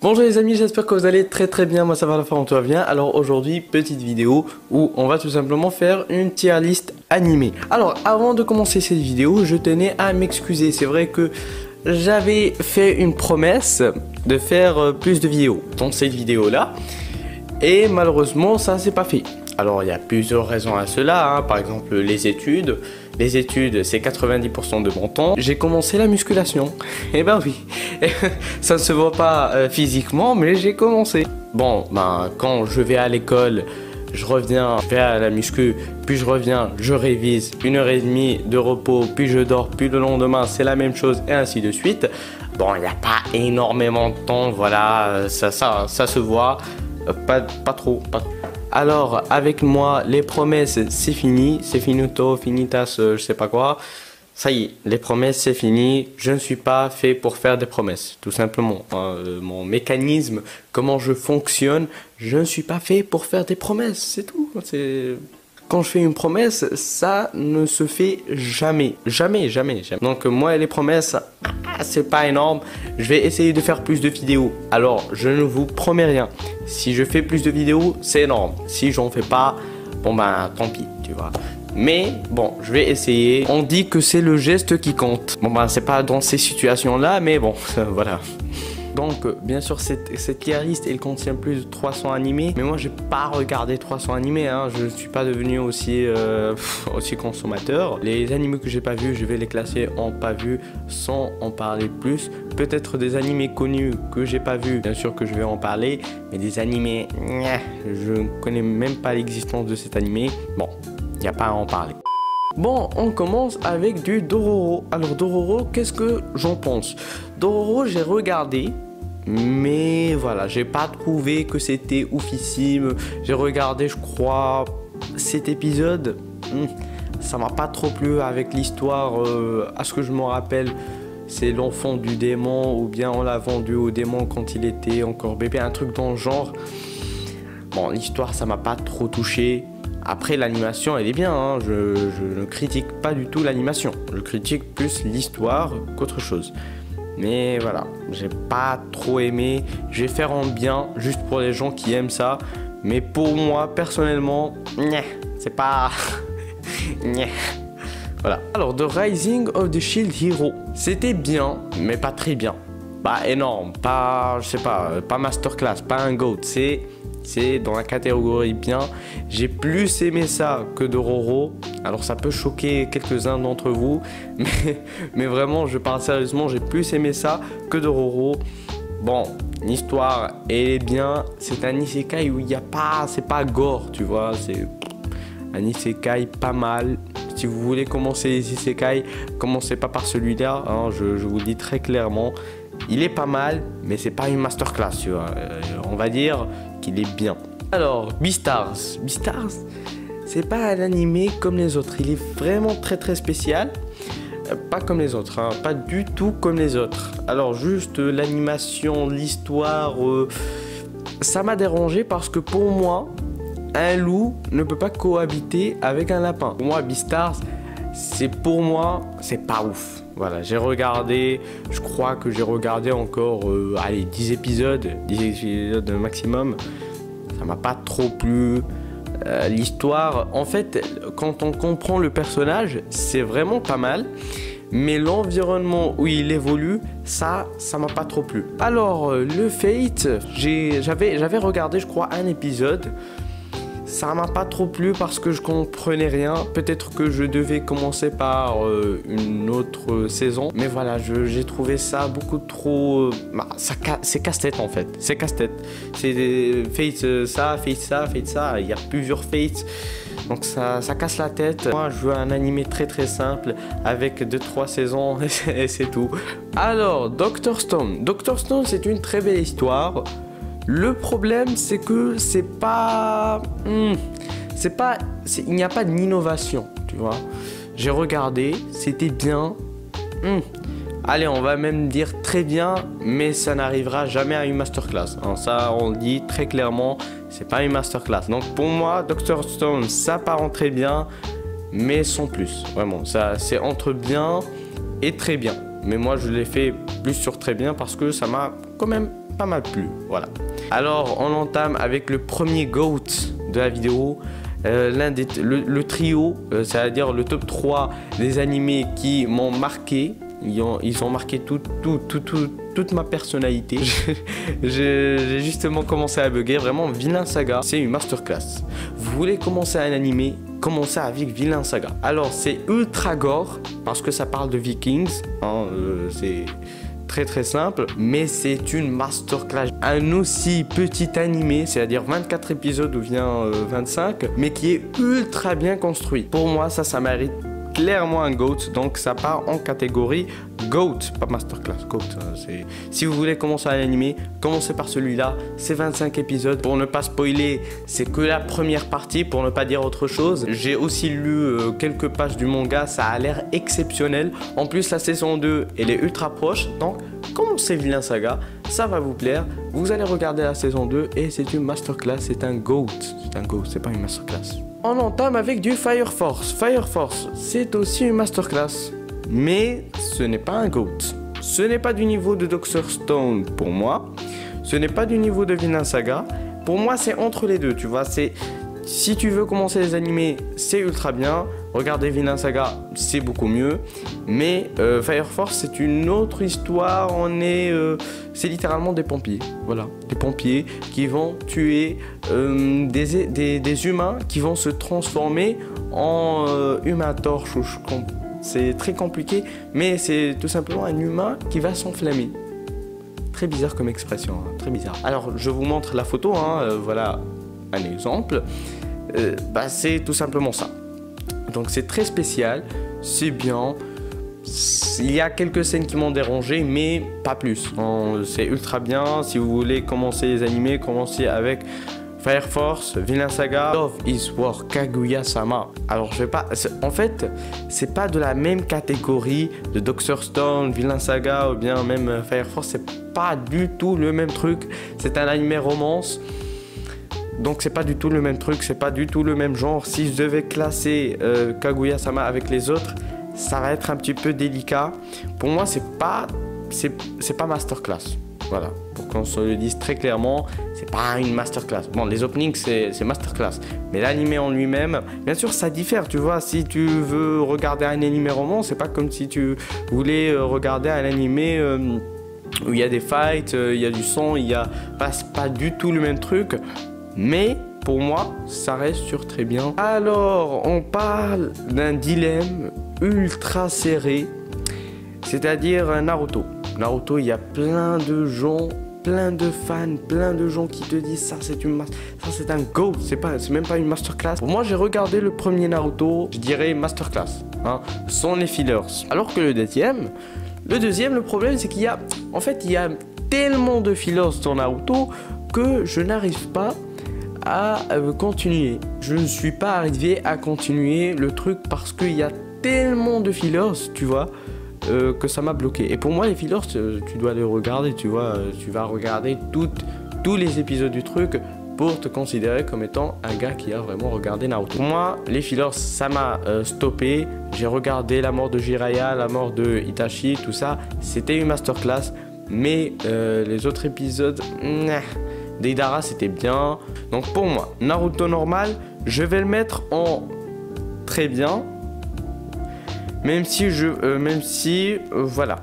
Bonjour les amis, j'espère que vous allez très bien, moi ça va, la forme, tout va bien. Alors aujourd'hui, petite vidéo où on va tout simplement faire une tier list animée. Alors avant de commencer cette vidéo, je tenais à m'excuser. C'est vrai que j'avais fait une promesse de faire plus de vidéos dans cette vidéo là. Et malheureusement ça s'est pas fait. Alors il y a plusieurs raisons à cela, hein. Par exemple les études. Les études, c'est 90% de mon temps. J'ai commencé la musculation. Eh ben oui, ça ne se voit pas physiquement, mais j'ai commencé. Bon, ben quand je vais à l'école, je reviens, je vais à la muscu, puis je reviens, je révise, 1h30 de repos, puis je dors, puis le lendemain, c'est la même chose, et ainsi de suite. Bon, il n'y a pas énormément de temps, voilà, ça se voit, pas trop. Alors, avec moi, les promesses, c'est fini. C'est finito, finitas, je sais pas quoi. Ça y est, les promesses, c'est fini. Je ne suis pas fait pour faire des promesses, tout simplement. Mon mécanisme, comment je fonctionne, je ne suis pas fait pour faire des promesses, c'est tout. Quand je fais une promesse, ça ne se fait jamais. Jamais. Donc moi, les promesses, c'est pas énorme. Je vais essayer de faire plus de vidéos. Alors, je ne vous promets rien. Si je fais plus de vidéos, c'est énorme. Si j'en fais pas, bon ben, tant pis, tu vois. Mais bon, je vais essayer. On dit que c'est le geste qui compte. Bon ben, c'est pas dans ces situations-là, mais bon, voilà. Donc bien sûr cette tier list elle contient plus de 300 animés, mais moi j'ai pas regardé 300 animés, hein. Je ne suis pas devenu aussi consommateur. Les animés que j'ai pas vus, je vais les classer en pas vus sans en parler plus. Peut-être des animés connus que j'ai pas vus, bien sûr que je vais en parler, mais des animés, je ne connais même pas l'existence de cet animé. Bon, il n'y a pas à en parler. Bon, on commence avec du Dororo. Alors Dororo, qu'est-ce que j'en pense? Dororo, j'ai regardé, mais voilà, j'ai pas trouvé que c'était oufissime. J'ai regardé, je crois, cet épisode. Ça m'a pas trop plu avec l'histoire. À ce que je me rappelle, c'est l'enfant du démon, ou bien on l'a vendu au démon quand il était encore bébé, un truc dans le genre. Bon, l'histoire, ça m'a pas trop touché. Après, l'animation, elle est bien, hein. Je ne critique pas du tout l'animation. Je critique plus l'histoire qu'autre chose. Mais voilà, j'ai pas trop aimé. Je vais faire en bien, juste pour les gens qui aiment ça. Mais pour moi, personnellement, c'est pas... Voilà. Alors, The Rising of the Shield Hero. C'était bien, mais pas très bien. Pas énorme, pas, je sais pas, pas masterclass, pas un GOAT. C'est dans la catégorie bien. J'ai plus aimé ça que Dororo. Alors ça peut choquer quelques-uns d'entre vous, mais vraiment je parle sérieusement, j'ai plus aimé ça que Dororo. Bon, l'histoire elle est bien. C'est un isekai où il n'y a pas, c'est pas gore, tu vois. C'est un isekai pas mal. Si vous voulez commencer les isekai, commencez pas par celui-là, hein, je vous le dis très clairement. Il est pas mal, mais c'est pas une masterclass, tu vois. On va dire qu'il est bien. Alors, Beastars. Beastars, c'est pas un animé comme les autres. Il est vraiment très spécial. Pas comme les autres, hein. Pas du tout comme les autres. Alors, juste l'animation, l'histoire, ça m'a dérangé parce que pour moi, un loup ne peut pas cohabiter avec un lapin. Pour moi, Beastars, pour moi, c'est pas ouf. Voilà, j'ai regardé, je crois que j'ai regardé encore, 10 épisodes maximum. Ça m'a pas trop plu. L'histoire, en fait, quand on comprend le personnage, c'est vraiment pas mal. Mais l'environnement où il évolue, ça m'a pas trop plu. Alors, le Fate, j'avais regardé, je crois, un épisode. Ça m'a pas trop plu parce que je comprenais rien. Peut-être que je devais commencer par une autre saison. Mais voilà, j'ai trouvé ça beaucoup trop... c'est casse-tête en fait. C'est casse-tête. C'est Fate ça, Fate ça, Fate ça. Il y a plusieurs Fates. Donc ça casse la tête. Moi, je veux un animé très simple avec 2-3 saisons et c'est tout. Alors, Dr. Stone. Dr. Stone, c'est une très belle histoire. Le problème, c'est que c'est pas... il n'y a pas d'innovation, tu vois. J'ai regardé, c'était bien. Allez, on va même dire très bien, mais ça n'arrivera jamais à une masterclass. Hein, ça, on le dit très clairement, c'est pas une masterclass. Donc pour moi, Dr. Stone, ça part en très bien, mais sans plus. Vraiment, ça, c'est entre bien et très bien. Mais moi, je l'ai fait plus sur très bien parce que ça m'a quand même pas mal plu, voilà. Alors on entame avec le premier GOAT de la vidéo. Le trio, c'est-à-dire le top 3 des animés qui m'ont marqué. Ils ont marqué toute ma personnalité. J'ai justement commencé à bugger. Vraiment, Vinland Saga, c'est une masterclass. Vous voulez commencer un animé, commencez avec Vinland Saga. Alors, c'est ultra gore parce que ça parle de Vikings. Hein, c'est très simple, mais c'est une masterclass. Un aussi petit animé, c'est-à-dire 24 épisodes ou bien 25, mais qui est ultra bien construit. Pour moi, ça mérite clairement un GOAT, donc ça part en catégorie GOAT, pas masterclass, GOAT. Si vous voulez commencer un animé, commencez par celui-là, c'est 25 épisodes. Pour ne pas spoiler, c'est que la première partie, pour ne pas dire autre chose. J'ai aussi lu quelques pages du manga, ça a l'air exceptionnel. En plus, la saison 2, elle est ultra proche, donc commencez Vinland Saga, ça va vous plaire. Vous allez regarder la saison 2 et c'est une masterclass, c'est un GOAT. C'est un GOAT, c'est pas une masterclass. On entame avec du Fire Force. Fire Force, c'est aussi une masterclass, mais ce n'est pas un GOAT. Ce n'est pas du niveau de Dr. Stone pour moi. Ce n'est pas du niveau de Vinland Saga. Pour moi, c'est entre les deux, tu vois. Si tu veux commencer les animés, c'est ultra bien. Regardez Vinland Saga, c'est beaucoup mieux. Mais Fire Force, c'est une autre histoire. C'est littéralement des pompiers. Voilà, des pompiers qui vont tuer des humains qui vont se transformer en humains torches. C'est très compliqué, mais c'est tout simplement un humain qui va s'enflammer. Très bizarre comme expression, hein, très bizarre. Alors, je vous montre la photo, hein, voilà un exemple. C'est tout simplement ça. Donc c'est très spécial, c'est bien. Il y a quelques scènes qui m'ont dérangé, mais pas plus. C'est ultra bien. Si vous voulez commencer les animés, commencez avec Fire Force, Vinland Saga, Love is War, Kaguya-sama. Alors je vais pas... En fait, c'est pas de la même catégorie de Dr. Stone, Vinland Saga ou bien même Fire Force. C'est pas du tout le même truc. C'est un animé romance. Donc c'est pas du tout le même truc, c'est pas du tout le même genre. Si je devais classer Kaguya-sama avec les autres, ça va être un petit peu délicat. Pour moi, c'est pas masterclass. Voilà, pour qu'on se le dise très clairement, c'est pas une masterclass. Bon, les openings, c'est masterclass. Mais l'animé en lui-même, bien sûr, ça diffère, tu vois. Si tu veux regarder un animé roman, c'est pas comme si tu voulais regarder un animé où il y a des fights, il y a du sang, c'est pas du tout le même truc. Mais pour moi, ça reste sur très bien. Alors, on parle d'un dilemme ultra serré, c'est-à-dire Naruto. Naruto, il y a plein de gens, plein de fans, plein de gens qui te disent ça c'est un GOAT, c'est même pas une masterclass. Pour moi, j'ai regardé le premier Naruto, je dirais masterclass, hein, sans les fillers. Alors que le deuxième, le problème c'est qu'il y a tellement de fillers dans Naruto que je n'arrive pas à continuer. Je ne suis pas arrivé à continuer le truc parce qu'il y a tellement de fillers, tu vois, que ça m'a bloqué. Et pour moi, les fillers, tu dois les regarder, tu vois. Tu vas regarder tous les épisodes du truc pour te considérer comme étant un gars qui a vraiment regardé Naruto. Pour moi, les fillers, ça m'a stoppé. J'ai regardé la mort de Jiraiya, la mort de Itachi, tout ça. C'était une masterclass. Mais les autres épisodes... Deidara, c'était bien. Donc pour moi, Naruto normal, je vais le mettre en très bien. Même si voilà.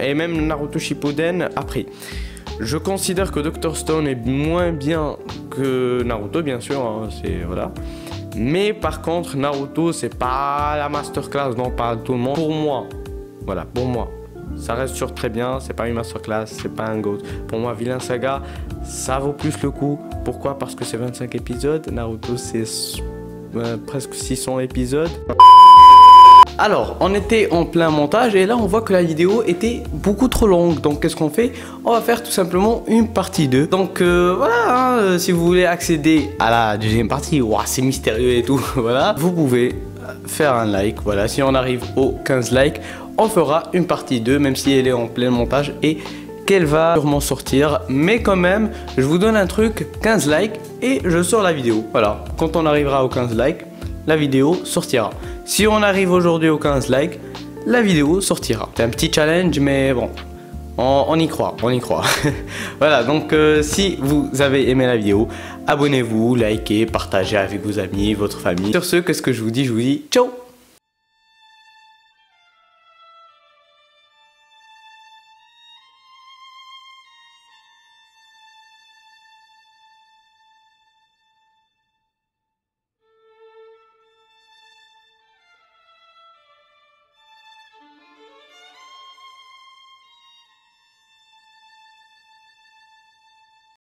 Et même Naruto Shippuden après. Je considère que Dr. Stone est moins bien que Naruto, bien sûr. Hein, voilà. Mais par contre, Naruto, c'est pas la masterclass dont parle tout le monde. Pour moi, voilà, pour moi. Ça reste sur très bien, c'est pas une masterclass, c'est pas un GOAT. Pour moi, Vinland Saga, ça vaut plus le coup. Pourquoi? Parce que c'est 25 épisodes. Naruto, c'est presque 600 épisodes. Alors, on était en plein montage et là, on voit que la vidéo était beaucoup trop longue. Donc, qu'est-ce qu'on fait? On va faire tout simplement une partie 2. Donc, voilà, hein, si vous voulez accéder à la deuxième partie, wow, c'est mystérieux et tout, voilà, vous pouvez faire un like. Voilà, si on arrive aux 15 likes, on fera une partie 2, même si elle est en plein montage et qu'elle va sûrement sortir. Mais quand même, je vous donne un truc, 15 likes et je sors la vidéo. Voilà, quand on arrivera aux 15 likes, la vidéo sortira. Si on arrive aujourd'hui aux 15 likes, la vidéo sortira. C'est un petit challenge, mais bon, On y croit, on y croit. Voilà, donc si vous avez aimé la vidéo, abonnez-vous, likez, partagez avec vos amis, votre famille. Sur ce, qu'est-ce que je vous dis ciao.